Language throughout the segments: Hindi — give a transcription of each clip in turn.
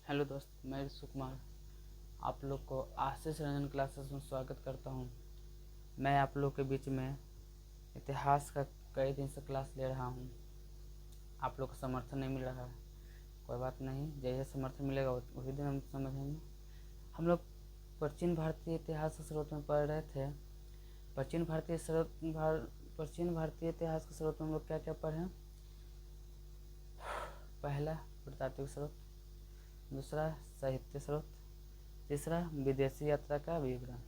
हेलो दोस्त, मैं सुकुमार आप लोग को आशीष रंजन क्लासेस में स्वागत करता हूँ। मैं आप लोग के बीच में इतिहास का कई दिन से क्लास ले रहा हूँ। आप लोग को समर्थन नहीं मिल रहा है, कोई बात नहीं, जैसे समर्थन मिलेगा उसी दिन हम समझेंगे। हम लोग प्राचीन भारतीय इतिहास के स्रोत में पढ़ रहे थे। प्राचीन भारतीय इतिहास के स्रोत में हम लोग क्या क्या पढ़े? पहला पुरातात्विक स्रोत, दूसरा साहित्य स्रोत, तीसरा विदेशी यात्रा का विवरण।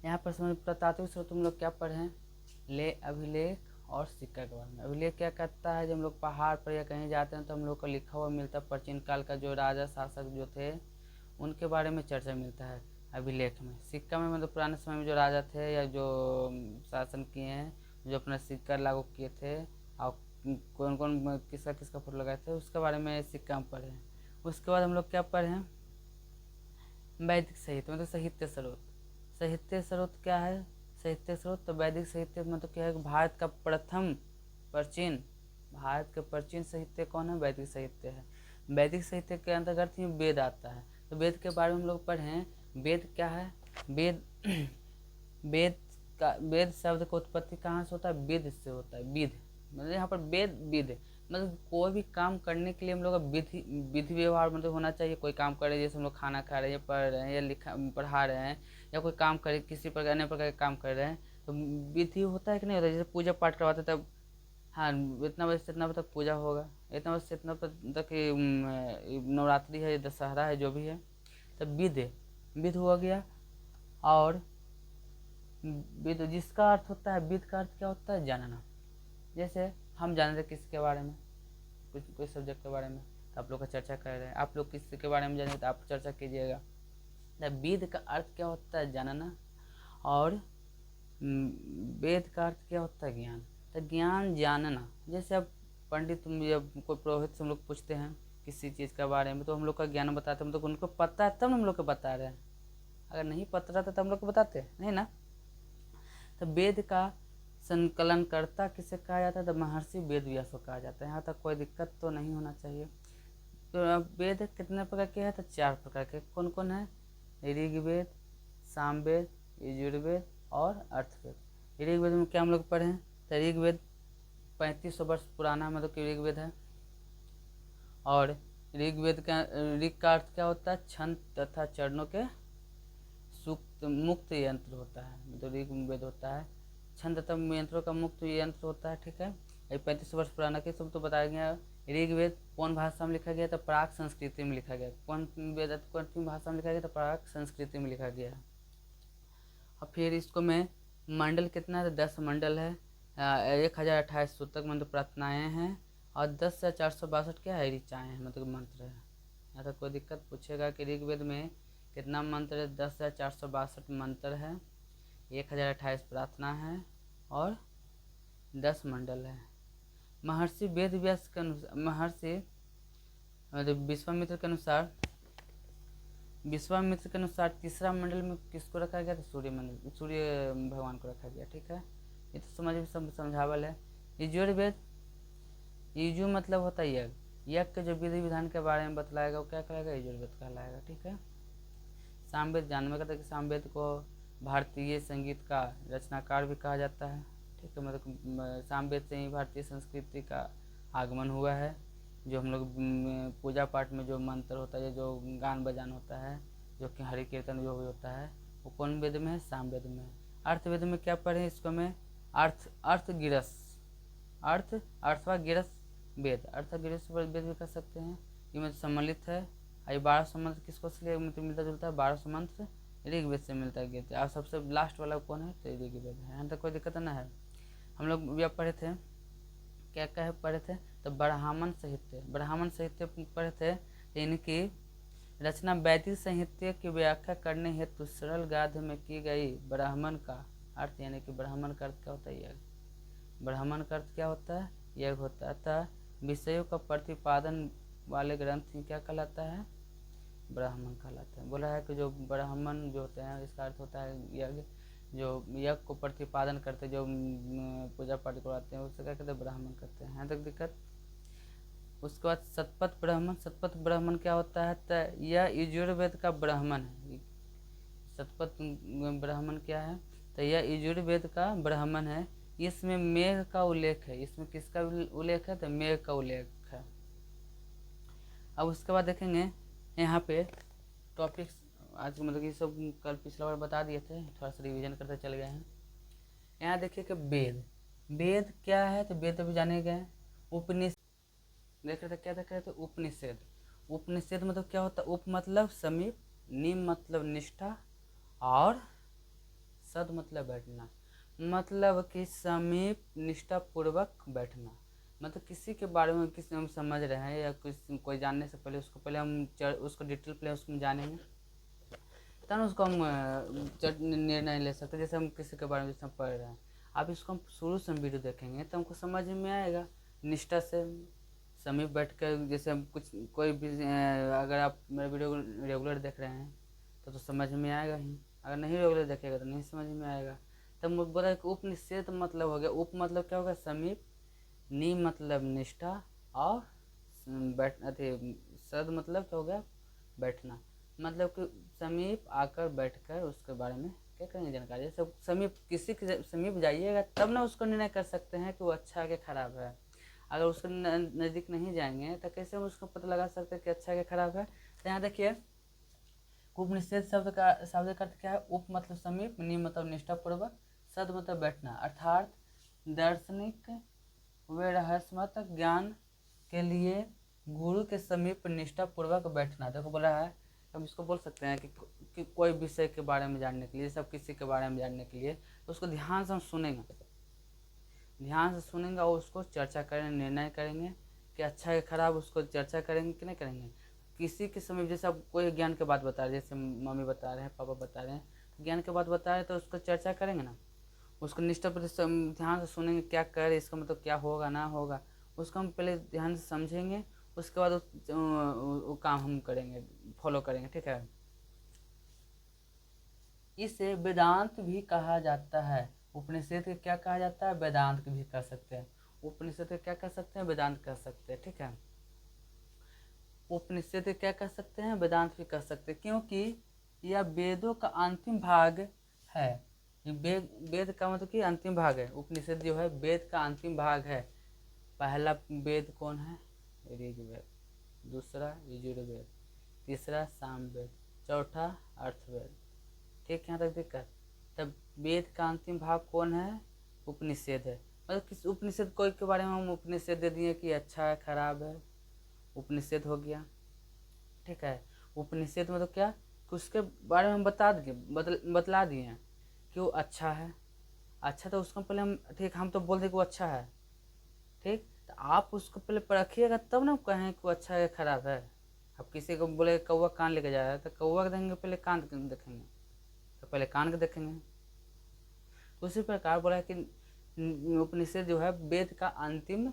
यहाँ पर समझ पुरातात्विक स्रोत हम लोग क्या पढ़े हैं? अभिलेख और सिक्का के बारे में। अभिलेख क्या कहता है? जब हम लोग पहाड़ पर या कहीं जाते हैं तो हम लोग को लिखा हुआ मिलता है, प्राचीन काल का जो राजा शासक जो थे उनके बारे में चर्चा मिलता है अभिलेख में। सिक्का में मतलब पुराने समय में जो राजा थे या जो शासन किए हैं, जो अपना सिक्का लागू किए थे और कौन कौन किसका किसका फोटो लगाए थे, उसके बारे में सिक्का में पढ़े हैं। उसके बाद हम लोग क्या पढ़े हैं? वैदिक साहित्य मतलब साहित्य स्रोत। साहित्य स्रोत क्या है? साहित्य स्रोत तो वैदिक साहित्य मतलब क्या है? भारत का प्रथम प्राचीन भारत के प्राचीन साहित्य कौन है? वैदिक साहित्य है। वैदिक साहित्य के अंतर्गत ही वेद आता है। तो वेद के बारे में हम लोग पढ़े हैं। वेद क्या है? वेद वेद वेद शब्द का उत्पत्ति कहाँ से होता है? वेद से होता है। विध मतलब यहाँ पर वेद विध मतलब कोई भी काम करने के लिए हम लोग का विधि विधि व्यवहार मतलब होना चाहिए। कोई काम कर रहे हैं, जैसे हम लोग खाना खा रहे हैं, पढ़ रहे हैं या पढ़ा रहे हैं या कोई काम करे, किसी प्रकार अन्य प्रकार के काम कर रहे हैं, तो विधि होता है कि नहीं होता? जैसे पूजा पाठ करवाते तब हाँ, इतना बजे से इतना बजे तक पूजा होगा, इतना बजे से इतना बजे तक नवरात्रि है, दशहरा है, जो भी है, तब विध है। विध हो गया। और विद जिसका अर्थ होता है, विद का अर्थ क्या होता है? जानना। जैसे हम जान रहे किसके बारे में, कुछ कोई सब्जेक्ट के बारे में, तो आप लोग का चर्चा कर रहे हैं। आप लोग किसी के बारे में जानेंगे तो आप चर्चा कीजिएगा। वेद का अर्थ क्या होता है? जानना। और वेद का अर्थ क्या होता है? ज्ञान। तो ज्ञान जानना। जैसे अब पंडित जब कोई पुरोहित से हम लोग पूछते हैं किसी चीज़ के बारे में, तो हम लोग का ज्ञान बताते हैं, मतलब उनको पता है तब हम लोग को बता रहे हैं। अगर नहीं पता रहता तो हम लोग को बताते नहीं ना। तो वेद का संकलनकर्ता किसे कहा जाता है? तो महर्षि वेद व्यास को कहा जाता है। यहाँ तक कोई दिक्कत तो नहीं होना चाहिए। तो अब वेद कितने प्रकार के हैं? तो 4 प्रकार के। कौन कौन है? ऋग्वेद, सामवेद, यजुर्वेद और अर्थवेद। ऋग्वेद में क्या हम लोग पढ़े हैं? तो ऋग्वेद 3500 वर्ष पुराना मतलब कि ऋग्वेद है। और ऋग्वेद का ऋग का अर्थ क्या होता है? छंद तथा चरणों के सूक्त मुक्त यंत्र होता है, मतलब ऋग्वेद होता है छंद तथा यंत्रों का मुक्त यंत्र होता है। ठीक है, ये 35 वर्ष पुराना के सब तो बताया गया। ऋग्वेद कौन भाषा में लिखा गया? तो प्राक संस्कृति में लिखा गया। कौन वेद कौन भाषा में लिखा गया? तो प्राक संस्कृति में लिखा गया। और फिर इसको में मंडल कितना है? तो 10 मंडल है। 1028 सूतक मतलब प्रार्थनाएँ हैं। और 10 से 462 क्या है? ऋचाएँ हैं, मतलब मंत्र है। यहाँ तक कोई दिक्कत पूछेगा कि ऋग्वेद में कितना मंत्र है? 10,462 मंत्र है, 1028 प्रार्थना है और 10 मंडल है। महर्षि वेद व्यास के अनुसार, महर्षि मतलब विश्वामित्र के अनुसार तीसरा मंडल में किसको रखा गया? तो सूर्य मंडल, सूर्य भगवान को रखा गया। ठीक है, ये तो समझ समझावल है। यजुर्वेद, यजु मतलब होता है यज्ञ। यज्ञ के जो विधि विधान के बारे में बतलाएगा वो क्या कहलाएगा? यजुर्वेद कहलाएगा। ठीक है। सामवेद जानने का था कि सामवेद को भारतीय संगीत का रचनाकार भी कहा जाता है। ठीक है, मतलब सामवेद से ही भारतीय संस्कृति का आगमन हुआ है। जो हम लोग पूजा पाठ में जो मंत्र होता है, जो गान बजान होता है, जो कि हरि कीर्तन जो भी होता है, वो कौन वेद में है? सामवेद में। अर्थवेद में क्या पढ़े? इसको में अर्थ गिरस, अर्थवा गिरस वेद, अर्थ गिरस वेद भी कर सकते हैं। ये मतलब सम्मिलित है। ये 1200 मंत्र किसको से मतलब मिलता जुलता है? 1200 मंत्र ऋग्वेद से मिलता है। और सबसे लास्ट वाला कौन है? तो ऋग्वेद है। यहाँ तक कोई दिक्कत ना है। हम लोग यह पढ़े थे, क्या क्या पढ़े थे? तो ब्राह्मण साहित्य पढ़े थे। इनकी रचना वैदिक साहित्य की व्याख्या करने हेतु सरल गाद्य में की गई। ब्राह्मण का अर्थ यानी कि ब्राह्मण का अर्थ क्या होता है? यज्ञ। ब्राह्मण का अर्थ क्या होता है? यज्ञ होता है। अतः विषयों का प्रतिपादन वाले ग्रंथ ही क्या कहलाता है? ब्राह्मण कहलाता है। बोला है कि जो ब्राह्मण जो होते हैं, इसका अर्थ होता है यज्ञ। जो यज्ञ को प्रतिपादन करते, जो पूजा पाठ करवाते हैं, उससे क्या कहते हैं? ब्राह्मण करते हैं। यहाँ तक दिक्कत। उसके बाद शतपथ ब्राह्मण। शतपथ ब्राह्मण क्या होता है? तो यह यजुर्वेद का ब्राह्मण है। शतपथ ब्राह्मण क्या है? तो यह यजुर्वेद का ब्राह्मण है। इसमें मेघ का उल्लेख है। इसमें किसका उल्लेख है? तो मेघ का उल्लेख है। अब उसके बाद देखेंगे यहाँ पे टॉपिक्स आज मतलब कि सब कल पिछला बार बता दिए थे, थोड़ा सा रिवीजन करते चले गए हैं। यहाँ देखिए कि वेद, वेद क्या है? तो वेद अभी जाने गए। उपनिषद देख रहे थे, क्या देख रहे थे? उपनिषद। उपनिषद मतलब क्या होता है? उप मतलब समीप, निम मतलब निष्ठा, और सद मतलब बैठना, मतलब कि समीप निष्ठा पूर्वक बैठना। मतलब किसी के बारे में किसी हम समझ रहे हैं या कोई जानने से पहले उसको पहले हम उसको डिटेल पहले उसको जानेंगे, तब उसको हम निर्णय ले सकते हैं। जैसे हम किसी के बारे में जैसे हम पढ़ रहे हैं, अब इसको हम शुरू से वीडियो देखेंगे तो हमको समझ में आएगा। निष्ठा से समीप बैठ कर, जैसे हम कुछ कोई भी अगर आप मेरे वीडियो रेगुलर देख रहे हैं तो समझ में आएगा ही, अगर नहीं रेगुलर देखेगा तो नहीं समझ में आएगा। तब बोला कि उपनिषद मतलब हो गया, उप मतलब क्या होगा? समीप, नि मतलब निष्ठा, और बैठ सद मतलब क्या हो गया? बैठना, मतलब कि समीप आकर बैठकर उसके बारे में क्या करेंगे? जानकारी। जैसे समीप किसी के समीप जाइएगा तब ना उसको निर्णय कर सकते हैं कि वो अच्छा है कि खराब है। अगर उसके नज़दीक नहीं जाएंगे तो कैसे हम उसको पता लगा सकते हैं कि अच्छा है कि खराब है? तो यहाँ देखिए उपनिषद शब्द का अर्थ क्या है? उप मतलब समीप, नि मतलब निष्ठापूर्वक, सद मतलब बैठना, अर्थात दार्शनिक व रहस्यात्मक ज्ञान के लिए गुरु के समीप निष्ठापूर्वक बैठना। देखो बोला है, हम इसको बोल सकते हैं कि कोई विषय के बारे में जानने के लिए, सब किसी के बारे में जानने के लिए, तो उसको ध्यान से हम सुनेंगे, ध्यान से सुनेंगे और उसको चर्चा करेंगे, निर्णय करेंगे कि अच्छा है खराब, उसको चर्चा करेंगे कि नहीं करेंगे। किसी के समय जैसे अब कोई ज्ञान के बात बता रहे हैं, जैसे मम्मी बता रहे हैं, पापा बता रहे हैं, तो ज्ञान के बात बता रहे हैं तो उसको चर्चा करेंगे ना, उसको निष्ठा पर ध्यान से सुनेंगे, क्या कर इसका मतलब क्या होगा ना होगा, उसको हम पहले ध्यान से समझेंगे, उसके बाद वो काम हम करेंगे, फॉलो करेंगे। ठीक है, इसे वेदांत भी कहा जाता है। उपनिषद के क्या कहा जाता है? वेदांत भी कर सकते हैं। उपनिषद के क्या कर सकते हैं? वेदांत कर सकते हैं। ठीक है, उपनिषद के क्या कर सकते हैं? वेदांत भी कर सकते हैं, क्योंकि यह वेदों का अंतिम भाग है। वेद का मतलब कि अंतिम भाग है। उपनिषद जो है वेद का अंतिम भाग है। पहला वेद कौन है? ऋग्वेद, दूसरा यजुर्वेद, तीसरा सामवेद, चौथा अर्थवेद। ठीक, यहाँ तक दिक्कत? तब वेद का अंतिम भाग कौन है? उपनिषद है। मतलब किस उपनिषद कोई के बारे में हम उपनिषद दे दिए कि अच्छा है खराब है, उपनिषद हो गया। ठीक है, उपनिषद मतलब क्या कि उसके बारे में हम बतला दिए कि वो अच्छा है। अच्छा तो उसको पहले हम, ठीक, हम तो बोल दें कि वो अच्छा है, ठीक, तो आप उसको पहले परखिएगा तब ना कहें कि वो अच्छा है खराब है। अब किसी को बोले कौवा कान लेके जा रहा है तो कौवा देखेंगे पहले, कान देखेंगे तो पहले कान के देखेंगे। तो उसी प्रकार बोला है कि उपनिषद जो है वेद का अंतिम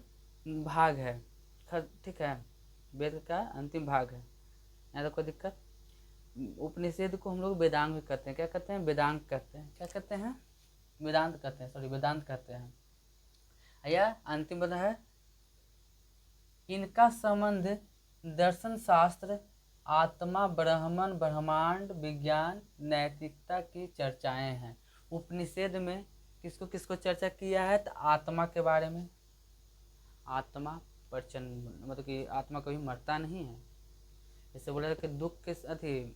भाग है। ठीक है, वेद का अंतिम भाग है, यहाँ तो कोई दिक्कत। उपनिषद को हम लोग वेदांग भी कहते हैं। क्या कहते हैं? वेदांग कहते हैं। क्या कहते हैं? वेदांत कहते हैं, सॉरी वेदांत कहते हैं। यह अंतिम पद है। इनका संबंध दर्शन शास्त्र, आत्मा, ब्रह्मन, ब्रह्मांड, विज्ञान, नैतिकता की चर्चाएं हैं। उपनिषद में किसको किसको चर्चा किया है? तो आत्मा के बारे में। आत्मा प्रचंड मतलब कि आत्मा कभी मरता नहीं है। जैसे बोला कि दुख के अथी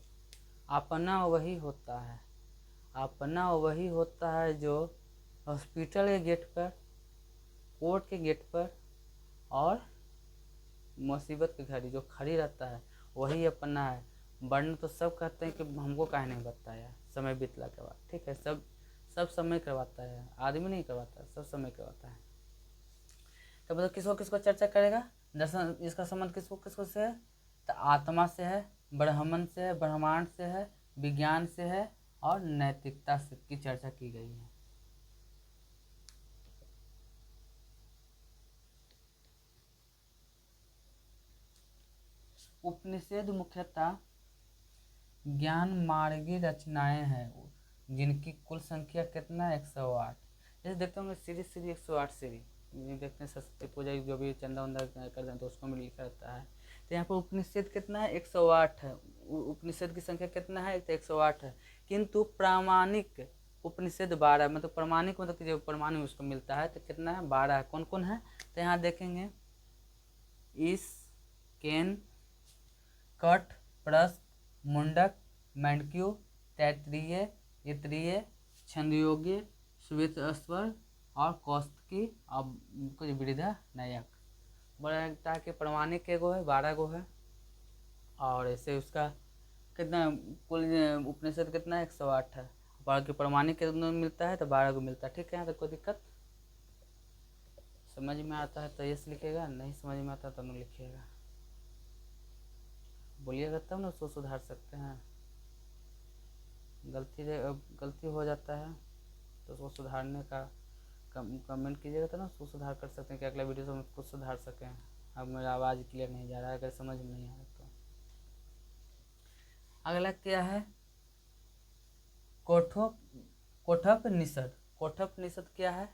अपना वही होता है, अपना वही होता है जो हॉस्पिटल के गेट पर, कोर्ट के गेट पर और मुसीबत की घड़ी जो खड़ी रहता है वही अपना है। वरना तो सब कहते हैं कि हमको काहे नहीं बताया समय बीतला के बाद। ठीक है, सब सब समय करवाता है, आदमी नहीं करवाता, सब समय करवाता है। तो मतलब किसको किसको चर्चा करेगा? दर्शन, इसका संबंध किसको किसको से है? तो आत्मा से है, ब्रह्मन से है, ब्रह्मांड से है, विज्ञान से है और नैतिकता से की चर्चा की गई है। उपनिषद मुख्यतः ज्ञान मार्गी रचनाएं हैं, जिनकी कुल संख्या कितना? 108। जैसे देखते होंगे सीरीज 108 सीरीज, देखते हैं सरस्वती पूजा जो भी चंदा वंदा करते हैं तो उसको में लिखा रहता है। तो यहाँ पर उपनिषद कितना है, 108 है। उपनिषद की संख्या कितना है, तो 108 है। किंतु प्रामाणिक उपनिषद 12, मतलब प्रमाणिक मतलब कि जो प्रमाण उसको मिलता है तो कितना है, 12 है। कौन कौन है, तो यहाँ देखेंगे इस, केन, कठ, प्रस्थ, मुंडक, मैंडक्यू, तैत्तिरीय, इत्रीय, छंदयोग्य, श्वेत स्वर और कौस्तुकी और कुछ बृहदारण्यक। बड़ा लगता है कि प्रमाणिक के गो है, 12 गो है। और ऐसे उसका कितना कुल उपनिषद कितना है, 108 है। बाकी प्रमाणिक कितना मिलता है, तो 12 को मिलता है। ठीक है, यहाँ तक कोई दिक्कत? समझ में आता है तो यस लिखेगा, नहीं समझ में आता तो नो लिखिएगा। बोलिएगा तब ना उसको सुधार सकते हैं। गलती हो जाता है तो उसको सुधारने का कमेंट कीजिएगा तो ना उसको सुधार कर सकते हैं कि अगला वीडियो से हम उसको सुधार सकें। अब मेरा आवाज़ क्लियर नहीं जा रहा है, अगर समझ में नहीं आ रहा तो। अगला क्या है, कोठोपनिषद। कोठोपनिषद क्या है,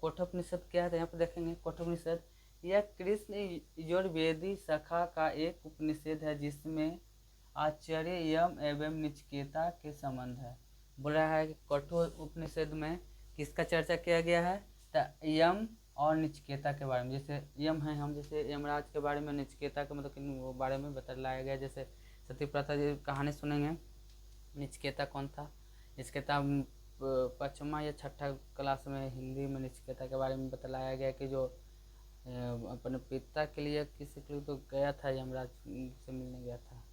कोठोपनिषद क्या है, तो यहाँ पर देखेंगे कोठोपनिषद यह कृष्ण यजुर्वेदी शाखा का एक उपनिषद है जिसमें आचार्य यम एवं नचिकेता के संबंध है। बोल रहा है कि कठोर उपनिषद में किसका चर्चा किया गया है, तो यम और नचिकेता के बारे में। जैसे यम है हम, जैसे यमराज के बारे में, नचिकेता के मतलब कि वो बारे में बतलाया गया। जैसे सती प्रथा जी कहानी सुनेंगे, नचिकेता कौन था, नचिकेता पाँचवा या छठा क्लास में हिंदी में नचिकेता के बारे में बतलाया गया कि जो अपने पिता के लिए किसी के लिए तो गया था, यमराज से मिलने गया था,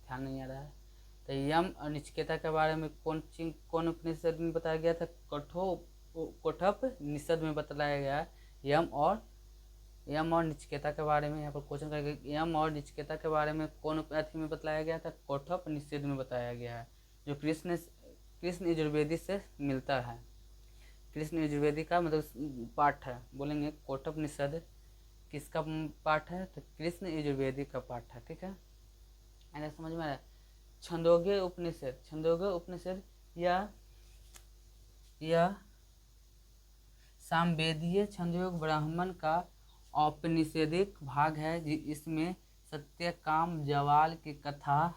ध्यान नहीं आ रहा है। तो यम और नचिकेता के बारे में कौन उपनिषद में बताया गया था, कोठोपनिषद में बतलाया गया यम और नचिकेता के बारे में। यहाँ पर क्वेश्चन करेंगे यम और नचिकेता के बारे में कौन अथी में बतलाया गया था, कोठोपनिषद में बताया गया है, जो कृष्ण यजुर्वेदी से मिलता है। कृष्ण यजुर्वेदी का मतलब पाठ है। बोलेंगे कोठोपनिषद किसका पाठ है, तो कृष्ण यजुर्वेदी का पाठ है। ठीक है, ऐसा समझ में आया। छंदोग्य उपनिषद, छंदोग्य उपनिषद यह सामवेदीय छंदयोग ब्राह्मण का औपनिषदिक भाग है। इसमें सत्यकाम जवाल की कथा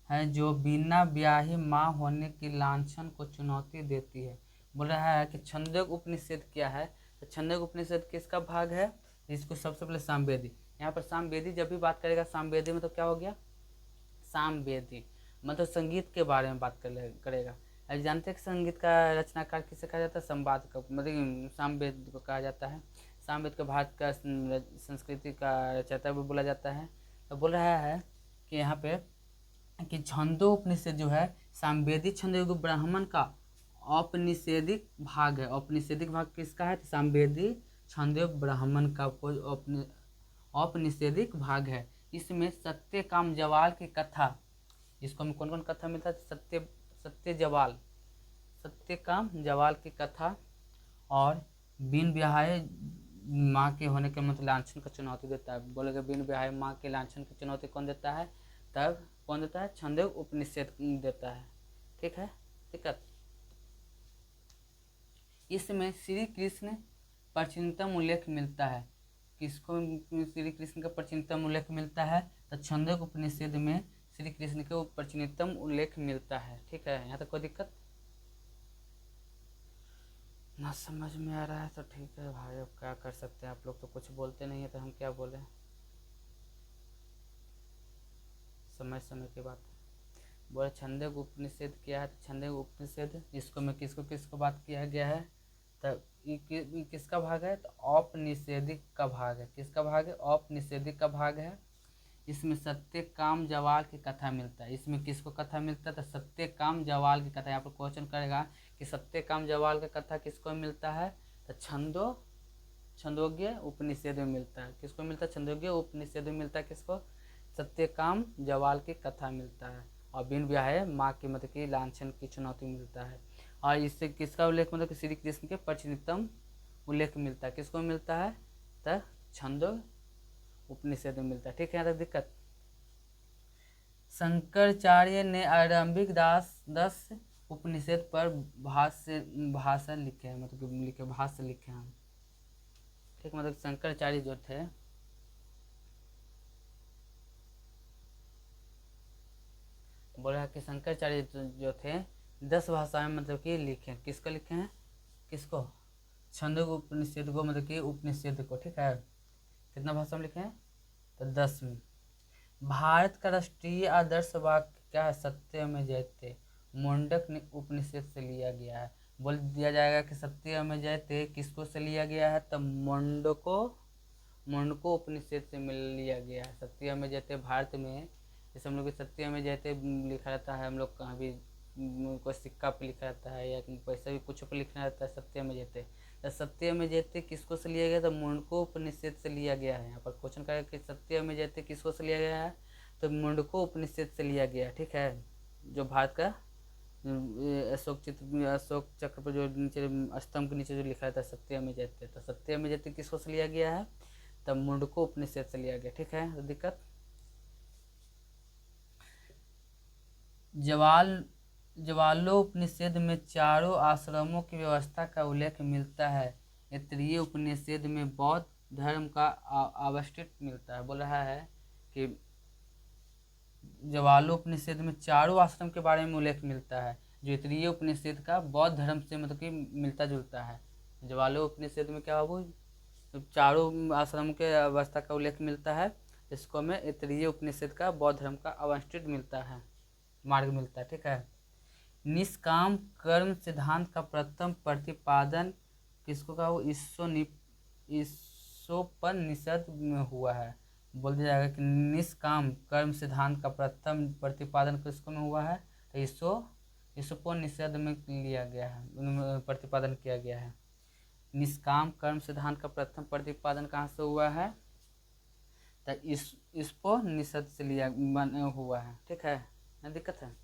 है जो बिना ब्याही माँ होने की लांछन को चुनौती देती है। बोल रहा है कि छंदोग उपनिषद क्या है, तो छंदोग उपनिषद किसका भाग है, इसको सबसे पहले सामवेदी। यहाँ पर सामवेदी जब भी बात करेगा, सामवेदी मतलब क्या हो गया, सामवेदी मतलब संगीत के बारे में बात करेगा। अब जानते हैं कि संगीत का रचनाकार किसे कहा जाता है, संवाद का मतलब सामवेद को कहा जाता है। सामवेद को भारत का संस्कृति का रचयिता भी बोला जाता है। तो बोल रहा है कि यहाँ पे कि छंदो उपनिषद जो है सामवेदी छंदोग ब्राह्मण का औपनिषदिक भाग है। औपनिषदिक भाग किसका है, तो सामवेदी छंदोग ब्राह्मण का औपनिषदिक भाग है। इसमें सत्यकाम जवाल की कथा, जिसको हमें कौन कौन कथा मिलता है, सत्यकाम जवाल की कथा और बिन ब्याहे माँ के होने के मतलब लांछन का चुनौती देता है। बोलेगा बिन ब्याहे माँ के लांछन की चुनौती कौन देता है, तब कौन देता है, छंदोग उपनिषद देता है। ठीक है, दिक्कत। इसमें श्री कृष्ण प्रचिंतम उल्लेख मिलता है। किसको श्री कृष्ण का प्रचिंतम उल्लेख मिलता है, तो छंदोग उपनिषद में श्री कृष्ण के प्रचिंतम उल्लेख मिलता है। ठीक है, यहाँ तक कोई दिक्कत ना समझ में आ रहा है तो ठीक है भाई, अब क्या कर सकते हैं, आप लोग तो कुछ बोलते नहीं है तो हम क्या बोलें, समय समय की बात है। बोले छंदोग उपनिषद क्या है, तो छंदोग उपनिषद इसको में किसको बात किया गया है, तब किसका भाग है, तो औपनिषदिक का भाग है। किसका भाग है, औपनिषदिक का भाग है। इसमें सत्यकाम जवाल की कथा मिलता है। इसमें किसको कथा मिलता है, तो सत्यकाम जवाल की कथा। यहाँ पर क्वेश्चन करेगा कि सत्यकाम जवाल की कथा किसको मिलता है, तो छंदोग्य उपनिषद में मिलता है। किसको मिलता है, छंदोग्य उपनिषद में मिलता है। किसको, सत्यकाम जवाल की कथा मिलता है। और बिन ब्याहे माँ की मतलब की लांछन की चुनौती मिलता है। और इससे किसका उल्लेख मतलब कि श्री कृष्ण के प्रचितम उल्लेख मिलता है। किसको मिलता है, तो छंदोग उपनिषद में मिलता है। ठीक है, यहाँ तक दिक्कत। शंकराचार्य ने आरंभिक 10 उपनिषद पर भाष्य लिखे हैं, मतलब भाष्य लिखे हैं। ठीक, मतलब शंकराचार्य जो थे बोल रहा है कि शंकराचार्य जो थे 10 भाषाएं मतलब कि लिखे। किसको लिखे हैं? किसको? छंदोग उपनिषद को, मतलब कि उपनिषद को। ठीक है, कितना भाषा में लिखे हैं? तो 10 में। भारत का राष्ट्रीय आदर्श वाक्य क्या है? सत्यमेव जयते। मुंडक उपनिषद से लिया गया है। बोल दिया जाएगा कि सत्यमेव जयते किसको से लिया गया है? तो मुंडको उपनिषद से मिल लिया गया है। सत्यमेव जयते भारत में, जैसे हम लोग सत्यमेव जयते लिखा रहता है, हम लोग कहाँ भी कोई सिक्का पे लिखा रहता है या पैसा भी कुछ पे लिखना रहता है सत्यमेव जयते। तो सत्यमेव जयते किसको से लिया गया? तो मुंडको उपनिषद से लिया गया है। यहाँ पर क्वेश्चन करेगा कि सत्यमेव जयते किसको से लिया गया है? तो मुंडको उपनिषद से लिया गया। ठीक है, जो भारत का अशोक चक्र पर जो नीचे स्तंभ के नीचे जो लिखा था सत्यमेव जयते, तो सत्यमेव जयते किसको से लिया गया है? तब मुंडको उपनिषद से लिया गया। ठीक है, तो दिक्कत ज्वालोपनिषद में चारों आश्रमों की व्यवस्था का उल्लेख मिलता है। ऐतरेय उपनिषद में बौद्ध धर्म का अवशिष्ट मिलता है। बोल रहा है कि ज्वालोपनिषद में चारों आश्रम के बारे में उल्लेख मिलता है, जो ऐतरेय उपनिषद का बौद्ध धर्म से मतलब कि मिलता जुलता है। ज्वालोपनिषद में क्या हो, तो चारों आश्रम के अवस्था का उल्लेख मिलता है, इसको हमें ऐतरेय उपनिषद का बौद्ध धर्म का अवशिष्ट मिलता है, मार्ग मिलता है। ठीक है, निष्काम कर्म सिद्धांत का प्रथम प्रतिपादन किसको का? वो ईसोपनिषद में हुआ है। बोल दिया जाएगा कि निष्काम कर्म सिद्धांत का प्रथम प्रतिपादन किसको में हुआ है? तो ईसोपनिषद में लिया गया है, प्रतिपादन किया गया है। निष्काम कर्म सिद्धांत का प्रथम प्रतिपादन कहाँ से हुआ है? तो ईसोपनिषद से लिया हुआ है। ठीक है, ना दिक्कत है।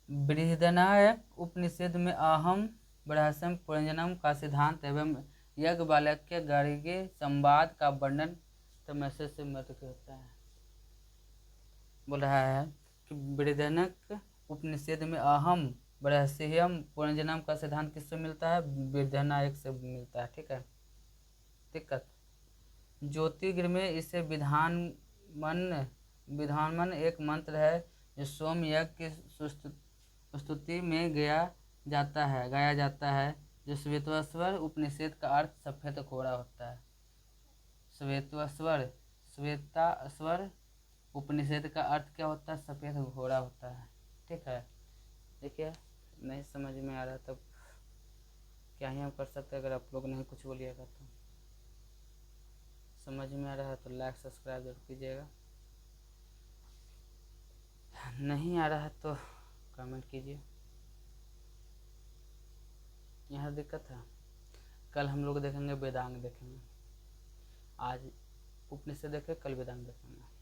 बृहदारण्यक उपनिषद में अहम ब्रह्मस्म पुनर्जन्म का सिद्धांत एवं याज्ञवल्क्य गार्ग्य संवाद का वर्णन तमसे से मत होता है। बोल रहा है कि बृहदारण्यक उपनिषद में अहम ब्रह्मस्म पुनर्जन्म का सिद्धांत किससे मिलता है? बृहदारण्यक से मिलता है। ठीक है, दिक्कत ज्योतिर्गृह में इसे विधानमन एक मंत्र है जो सोम यज्ञ की स्तुति में गाया जाता है, जो श्वेताश्वर उपनिषद का अर्थ सफेद घोड़ा होता है। श्वेताश्वर उपनिषद का अर्थ क्या होता है? सफेद घोड़ा होता है। ठीक है, देखिए नहीं समझ में आ रहा तब क्या ही हम कर सकते हैं। अगर आप लोग नहीं कुछ बोलिएगा तो, समझ में आ रहा है तो लाइक सब्सक्राइब जरूर कीजिएगा, नहीं आ रहा है तो कमेंट कीजिए। यहाँ दिक्कत है। कल हम लोग देखेंगे वेदांग देखेंगे, आज उपनिषद देखें, कल वेदांग देखेंगे।